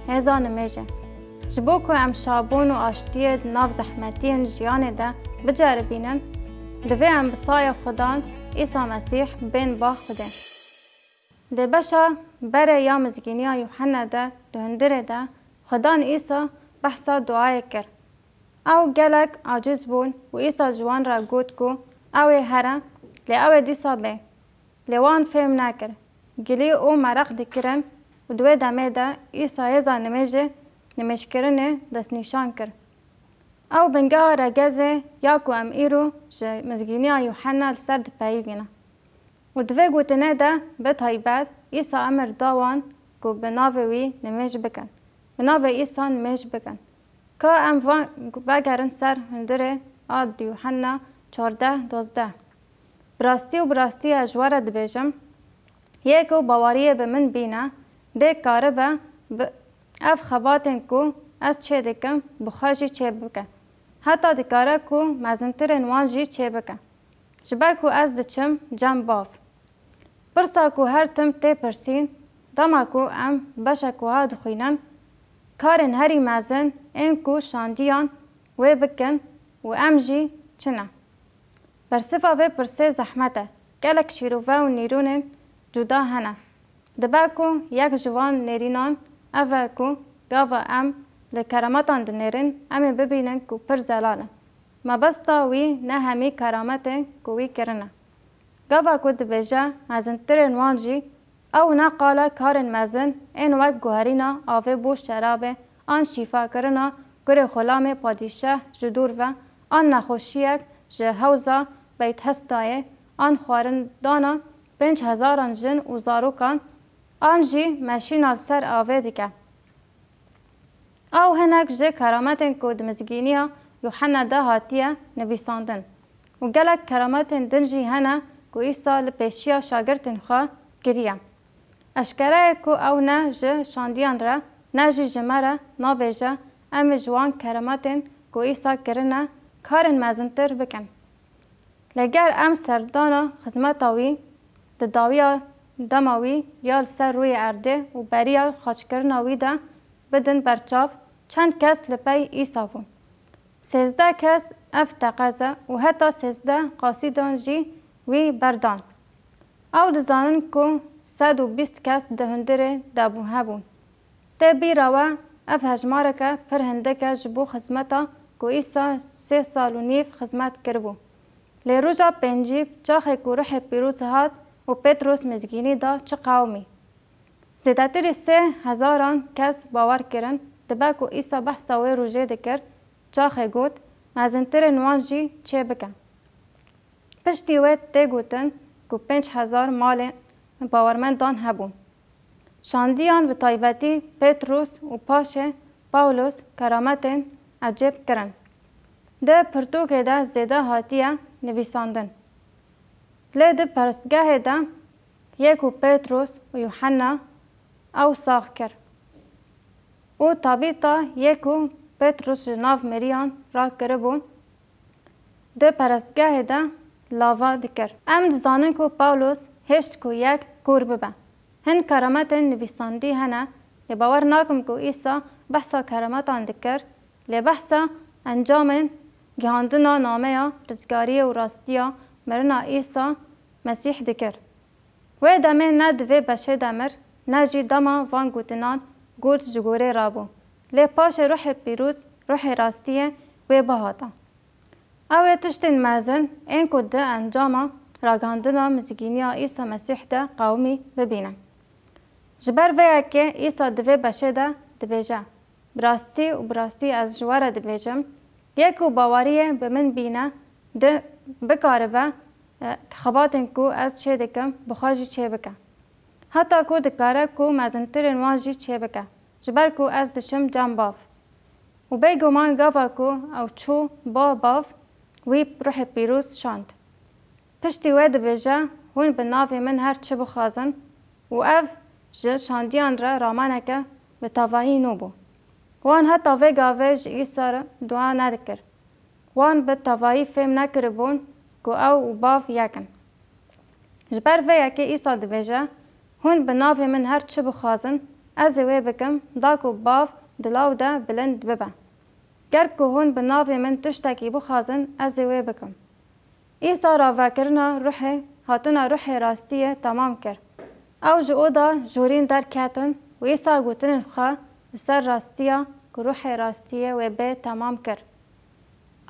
هزا نمیجه جبو که ام شابون و آشتیه ناف زحمتین جیانه ده بجربینن دوی ام بسای خدان عیسی مسیح بین با خوده ده بشا بره یا مزگینیا یوحنا ده دهندره ده خدان عیسی بحثا دعای کر او گلک عاجز بون و عیسی جوان را گود کو اوی هره لی اوی دیسا بی لیوان فهم نکر گلی او مرق دکرن و دوی دمه ده عیسی هزا نمیجه نمیش کرنه دست نشان کر او بنگاه رگزه یا کو ام ایرو جه مزگینیا یوحنا لسر ده پایی بینه و دوی گوتنه ده به تایبت عیسی امر داوان کو بناوی نمیش بکن بناوی عیسی نمیش بکن که ام وگرن سر هندره آد یوحنا 14-12 براستی و براستی اجواره دبیجم یکو باوریه به من بینه ده کاره به اف خباتن کو از چه دکم بخواجی چه بکن حتی دکاره کو مزنترن وانجی چه بکن جبر کو از دچم جم باف برسا کو هر تم تی پرسین دما کو ام بشا کو ها دخوینن کارن هری مزن این کو شاندیان و بکن و ام جی چنه برصفا و پرسه زحمته گلک شیروفه و نیرونن جدا هنه دبا کو یک جوان نیرینان اوه کو گاوا ام لکرامتان دنیرن امی ببینن کو پر زلالن ما بستا وی نه همی کرامته کو وی کرنه گاوا کو دبیجه مزنترن وانجی او نه قاله کارن مزن این وقت گوهرینا آوه بو شرابه آن شیفا کرنا گر خلام پادیشه جدور و آن نخوشیک جه حوزا بیت هستایه آن خوارن دانا 5000 جن و زاروکان آن جی مشینال سر آوه دیگه او هنک جه کرامتن که دمزگینیا یوحنا ده هاتیه نویساندن و گلک کرامتن دنجی هنه که ایسا لپیشیا شاگرتن خواه گریه اشکره که او نه جه شاندیان را نه جه جمره نابیجه ام جوان کرامتن که ایسا کرنه کارن مزنتر بکن لگر ام سردانا خدمتاوی داویا دماوی یا سر روی ارده و بریا خاچکرناوی ده بدن برچاف چند کس لپی ایسا بون 13 کس اف تقازه و حتی 13 قاصدان جی وی بردان او دزانن که 120 کس دهندره دابون هبون ته بیراوه اف هجماره که پر هنده که جبو خدمتا که ایسا 3 سال و نیف خدمت کربو لی روژا پنجیب چاخه که روح پیروز هات و پتروس مزگینی دا چه قومی زیداتر 3000 کس باور کرن دبا که ایسا بحثا وی روژه دکر چاخه گوت مزنتر نوانجی چه بکن پشتی وی تی گوتن که 5000 مال باورمندان هبون شاندیان به طایبتی پتروس و پاشه پاولوس کرامتن عجب کرن ده پرتوکه ده زیده هاتیه نویساندن لی ده پرستگاه ده یکو پتروس و یوحنا او ساخ کر او تابیتا یکو پتروس جناف مریان را کربون ده پرستگاه ده لاوا دکر ام دزانن که پاولوس هشت که یک کور ببه هن کرامتن نویساندی هنه لی باور ناکم که ایسا بحثا کرامتان دکر لی بحثا انجامن گهاندنا نامه رزگاری و راستیا مرنا ایسا مسیح دکر و دمه نه دوی بشه دمر نه جی دما وان گوتنان گوت جگوره رابو لی پاش روح پیروز روح راستیه و بهاتا او تشتین مازن این کد ده انجاما راگاندنا مزگینیا ایسا مسیح ده قومی ببینن جبر ویا که ایسا دوی بشه ده دبیجه براستی و براستی از جواره دبیجم یکو باوریه به من بینه ده بکاره به خباتن کو از چه دکم بخواجی چه بکم حتی کو دکاره کو مزنتر نواجی چه بکم جبر کو از دچم جام باف و بیگو من گاوا کو او چو با باف وی روح پیروز شاند پشتی وید بیجه هون به ناوی من هر چه بخوازن و اف شاندیان را رامانکه به تاواهی نوبو وان حتی وی گاوه ایسا را دعا ندکر وان به تاواهی فهم نکربون که او و باف یکن جبر وی که ایسا دبیجه هون به ناوی من هر چه بخوازن از وی بکم داکو باف دلاو دا بلند ببه. گر که هون بناوی من تشتکی بخازن از وی بکم. ایسا راوه کرنا روح هاتنا روح راستیه تمام کر. او جو دا جورین در کتن و ایسا گوتن خواه سر راستیه که روح راستیه و به تمام کر.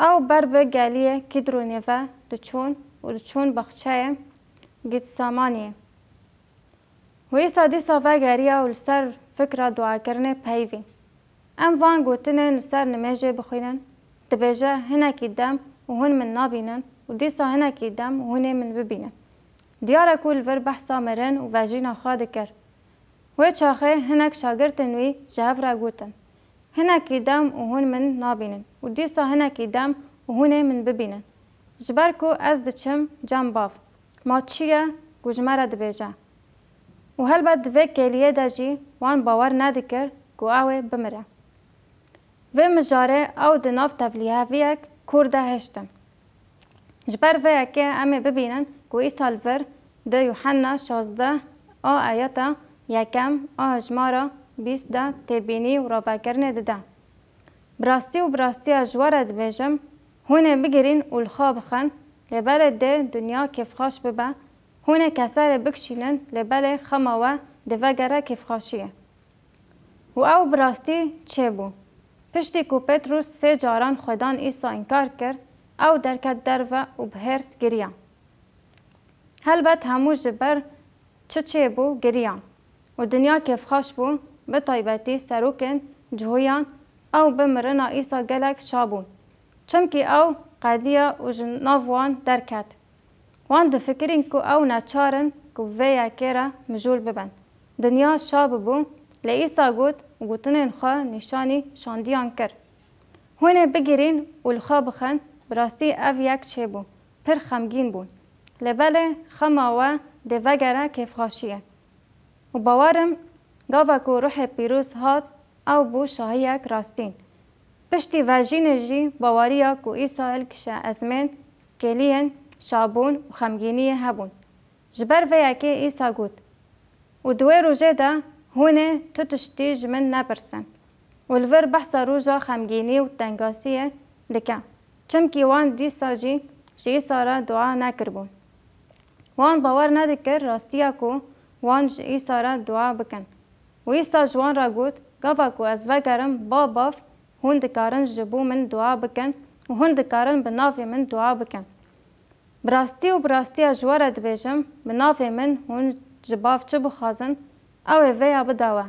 او بر به گلیه کدرونیه و دچون بخچه گیت سامانیه. و ایسا دیسا و گریه و لسر فکر دعا کرنه پیوی. ام وان گوتنه لسر نمیجه بخوینن دبیجه هنکی دم و هن من نابینن و دیسا هنکی دم و هنه من ببینن. دیاره کل ور بحثا مرن و واجینا خواده کر. و چاخه هنک شاگرتن وی جهف را گوتن. هنکی دم و هن من نابینن و دیسا هنکی دم و هنه من ببینن. جبر کو از دچم جم باف. ما چیه گوجمره دبیجه. و هل بد دوی کلیه داجی وان باور ندکر کو اوه بمره. و مجاره او دناف تفلیه ویک کرده هشتن. جبر وی که امه ببینن کو ایسا الور ده یوحنا 16 آیتا یکم اجمارا 20 ده تبینی و رابع کرنه ده. براستی اجواره دبیجم هونه بگیرین اولخا بخن لبال ده دنیا کف خاش ببه هونه کسر بکشیلن لبال خماوه ده وگره کف خاشیه. و او براستی چه بو؟ پشتی کو پتروس 3 جاران خودان ایسا انکار کر او درکت درو و بهرس گریان. هلبت همو جبر چه بو گریان و دنیا کف خاش بو به طایبتی سروکن جهویان او بمرنا ایسا گلک شابون. چمکی او قدیا و جناوان درکت. وان ده فکرین کو او نچارن کو ویا کرا مجول ببن. دنیا شاب بو لئیسا گوت و گوتنین خواه نشانی شاندیان کر. هونه بگیرین اولخوا بخن براستی او یک چه بو. پر خمگین بون. لبله خماوه ده وگره کف خاشیه. و باورم گاوه کو روح پیروز هات او بو شاهیک راستین. پشتی واجین جی باوریا کو ایسا الکشه ازمین کلین شابون و خمگینی هبون. جبر ویا که ایسا گوت. و دوی روژه ده هونه تو تشتی جمن نپرسن. و الور بحثا روژا خمگینی و تنگاسیه دکه. چمکی وان دیسا جی ایسا را دعا نکربون. وان باور ندکر راستیا کو وان ایسا را دعا بکن. و ایسا جوان را گوت گاوا کو از وگرم باف هون دکارن جبو من دعا بکن و هون دکارن بنافی من دعا بکن. براستی اجوار دبیجم بنافی من هون جباف چه بخازن او ویا بداوه.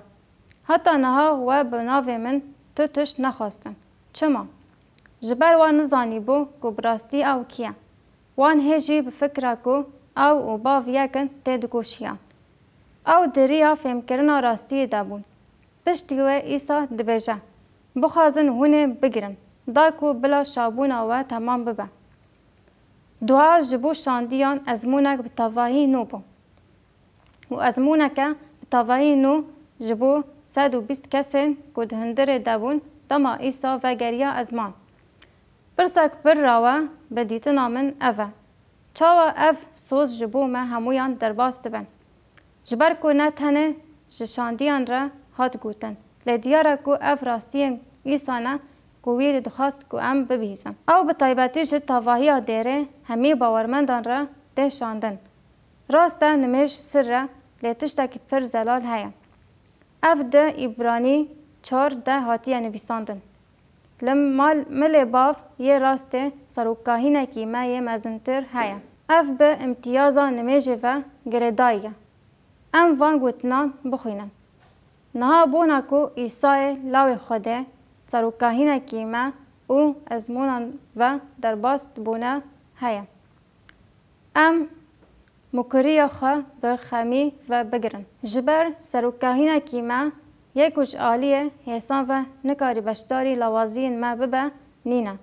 حتی نها و بنافی من تو تشت نخواستن. چما؟ جبر وان نزانی بو کو براستی او کیا. وان هجی بفکره کو او باف یکن تیدکوشیان. او دریا فهم کرنا راستی دابون. پشتیوه ایسا دبیجه. بخازن هونه بگیرن. دا کو بلا شابونا و تمام ببه. دعا جبو شاندیان ازمونک بتواهی نو بو. و ازمونک بتواهی نو جبو 120 کسین که دهندر دابون دما ایسا و گریا ازمان. برسک پر راوه بدیتنا من اوه. چاوه اف سوز جبو ما همویان درباست بن. جبر کو نتنه جشاندیان را هات گوتن. لدیاره کو اف راستین ایسانه کو ویر دخواست کو ام ببیزن. او به طایباتی جد تواهی دیره همی باورمندان را ده شاندن. راسته نمیش سر را لیتشتاکی پر زلال هیا. اف ده ایبرانی 4 ده هاتیه نویساندن. لمال مل باف یه راسته سروکاهینه کی ما یه مزنتر هیا. اف به امتیازا نمیجه و گردایه. ام وان گوتنان بخوینن. نها بونا کو ایسای لاوی خوده سروکاهینه کی ما او ازمونان و درباست بونا هیا. ام مکریه خواه به خمی و بگرن. جبر سروکاهینه کی ما یکوش آلیه حسان و نکاری بشتاری لوازین ما ببه نینا.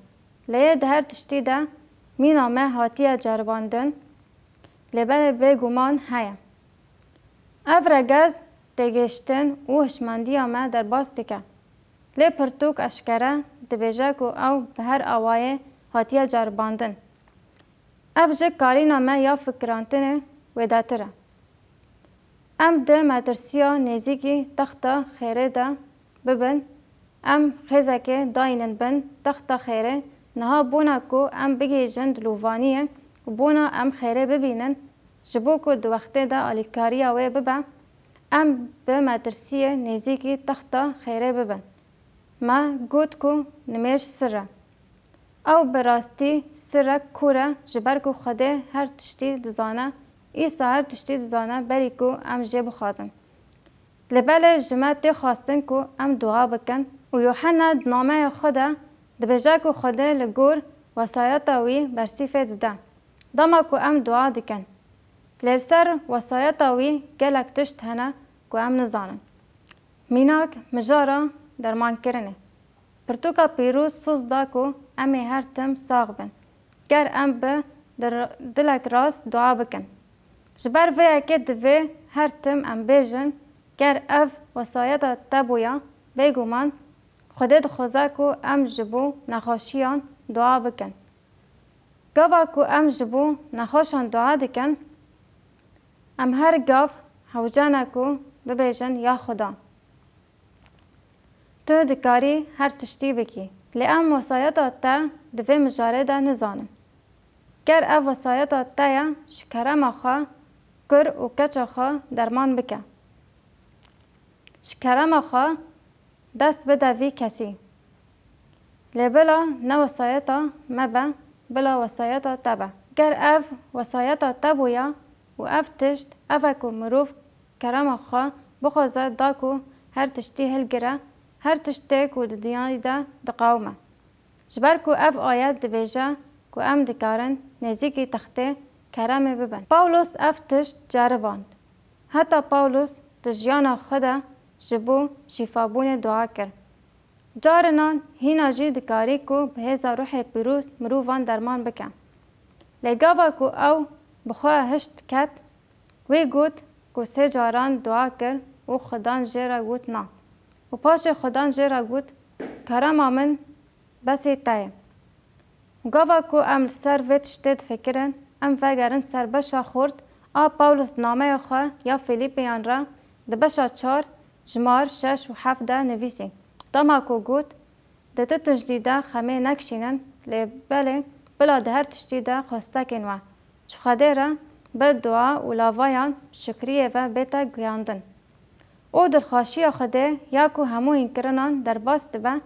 لیه دهر تشتی ده مینا ما هاتیه جرباندن لبل بگومان هیا. افرگز تگشتن و هشماندی ما در باست که. لی پرتوک اشکره دبیجه کو او به هر آوائه هاتیه جرباندن. افجه کارینا ما یا فکرانتنه وداتره. ام ده مترسیا نزیکی تخت خیره ده ببن ام خزکه داینن بن تخت خیره نها بونا کو ام بگی جند لووانیه و بونا ام خیره ببینن جبو کو دو وقته ده آلیکاریا وی ببن ام به مترسیه نزیکی تخت خیره ببن ما گوت کو نمیش سره او براستی سره کوره جبر کو خده هر تشتی دزانه ایسا هر تشتی دزانه بری کو ام جه بخوازن لبل جماعت خواستن کو ام دعا بکن و یوحنا نامه خدا دبجا کو خدا لگور وصایتا وی برسیفه دده داما کو ام دعا دکن لرسر وصایتا وی گلک تشت هنه کو ام نزانن میناک مجارا درمان کرنه پرتوکا پیروز سوز دا کو امی هر تم ساغ بن گر ام به دلک راست دعا بکن جبر وی اکی دوی هر تم ام بیجن گر اف وصایتا تبویا بگومان خودت خوزا کو ام جبو نخوشیان دعا بکن گاوا کو ام جبو نخوشان دعا دکن ام هر گاف هوجانا کو ببیجن یا خدا تو دکاری هر تشتی بکی لام وصایتا تا دوی مجارده نزانم گر اف وصایتا تا شکرم خوا کر و کچ خوا درمان بکه شکرم خوا دست بده وی کسی لبلا نه وصایتا مبه بلا وصایتا تبه گر اف وصایتا تبویا و اف تشت افکو مروف کرم خوا بخوزه داکو هر تشتی هلگره هر تشتی کو دیانی ده دقاومه جبر کو اف آیت دبیجه کو ام دکارن نزیکی تخته کرم ببن پاولوس اف تشت جرباند حتی پاولوس تجیانا خدا جبو شفابون دعا کرد جارنان هینا جی دکاری کو بهزا روح پیروز مروفان درمان بکن لگاوا کو او بخواه هشت کت وی گوت کو سه جاران دعا کرد و خدان جیرا گوت نا و پاش خدان جیرا گوت کرم آمن بسی تایه گاوا کو ام سر ویت شتید فکرن ام فگرن سر بشا خورد پاولوس نامه خواه یا فیلیپیان را ده بشا 4 جمار 6 و 7 ده نویسی داما کو گوت ده تجدیده خمه نکشینن بله بلا ده هر تجدیده خواسته کنوه چخده را به دعا و لاوایان شکریه و بیتا گیاندن او دلخواشی خوده یا کو همو اینکرنان در باست به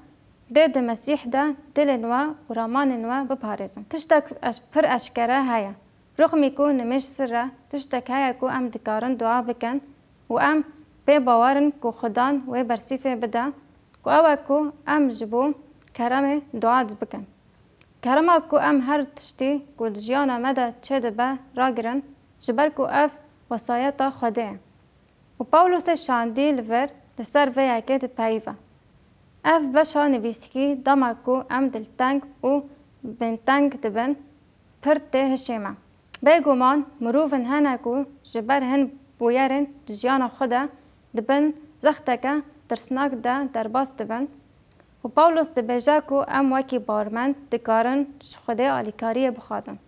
ده مسیح ده دل نوا و رامان نوا بپارزن تشتک پر اشکره هیا رغمی کو نمیش سره تشتک هیا کو ام دکارن دعا بکن و ام به باورن کو خدان و برسیفه بده کو او کو ام جبو کرم دعا بکن کرم کو ام هر تشتی کو جیانا مده چه دبه راگرن جبر کو اف وصایتا خوده و پاولوس شاندی لور لسر ویا که ده پایوه اف بشا نویسکی داما کو ام دلتنگ و بنتنگ دبن پر ته هشیمه بگومان مروفن هنه کو جبر هن بویرن جیانا خوده دبن زختکه ترسناک ده در باس دبن و پاولوس دبیجه کو ام وکی بارمند دکارن خوده آلیکاری بخوازن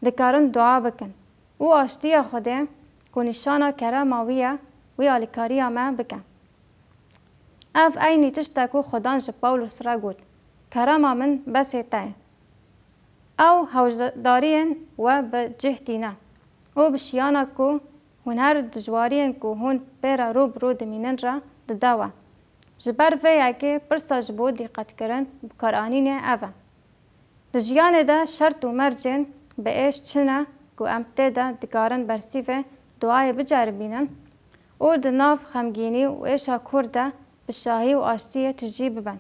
دکارن دعا بکن او آشتی خوده کو نشانا کرم آویه وی آلیکاری ما بکن اف اینی تشتکو خدان جه پاولوس را گود کرم من بسی تای او هوجدارین و بجهتینا او بشیانا کو هون هر دجوارین کو هون پیرا رو برو دمینن را دداوه جبر ویا که پرسا جبو دیقت کرن بکارانین اوه دجیان ده شرط و مرجن به ایش چنه کو امته ده دکارن برسیفه دعای بجاربینن او دناف خمگینی و ایشا کرده بشاهی و آشتی تجیب ببن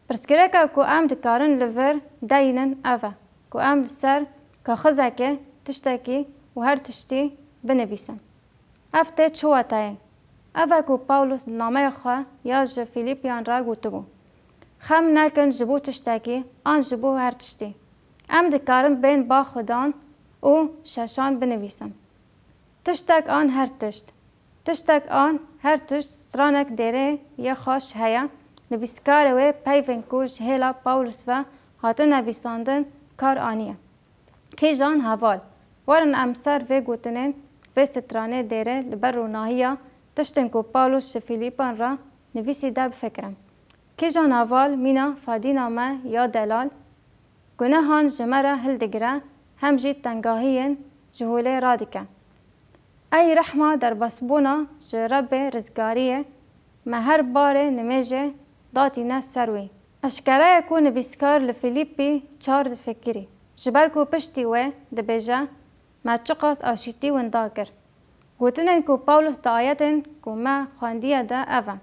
پرسکره که کو ام دکارن لور داینن اوه کو ام لسر که خزاکه تشتکی و هر تشتی بنویسن افته چوه تایه اوه کو پاولوس نامه خواه یا جه فیلیپیان را گوتو بو خم نکن جبو تشتکی آن جبو هر تشتی ام دکارن بین با خدان او ششان بنویسن تشتک آن هر تشتک آن هر تشت سترانک دیره یا خوش هیا نویسکار و پیون کو جهلا پاولوس و هاته نویساندن کار آنیه که جان حوال وارن امسر و گوتنین به سترانه دیره لبر روناهیا تشتن کو پاولوس ش فیلیپان را نویسی ده بفکرم. که جان اول مینا فادینا ما یا دلال گناهان جمره هلدگره هم جید تنگاهین جهوله رادکه. ای رحمه در بسبونا جرب رزگاریه ما هر باره نمیجه داتی نه سروی. اشکره کو نویسکار لفیلیپی چار فکری. جبر کو پشتی و دبیجه ما چقاس آشیتی ونداگر. گوتنن کو پاولوس دا آیتن کو ما خواندیه ده اوه.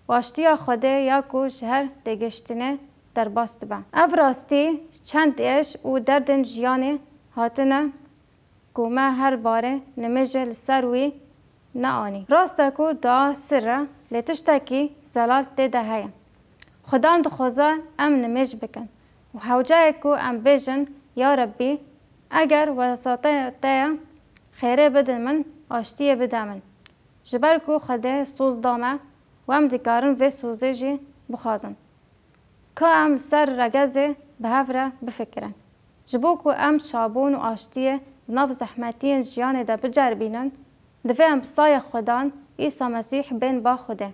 واشتیا خوده یا کو شهر دگشتنه در باست با. او راستی چند ایش او دردن جیانه هاتنه کو ما هر باره نمیجه لسروی نه آنی. راسته کو دا سره لتشتاکی زلال دیده هیا. خدا دخوزه ام نمیج بکن. و حوجه کو ام بیجن یا ربی اگر وساطه تایا خیره بدن من آشتیه بده من. جبر کو خدا سوز دامه و ام دکارن و سوزه جی بخوازن. که ام سر رگزه به هفره بفکرن. جبو کو ام شابون و آشتیه ناف زحمتین جیانه ده بجربینن دوی ام بسای خدان عیسی مسیح بین با خوده.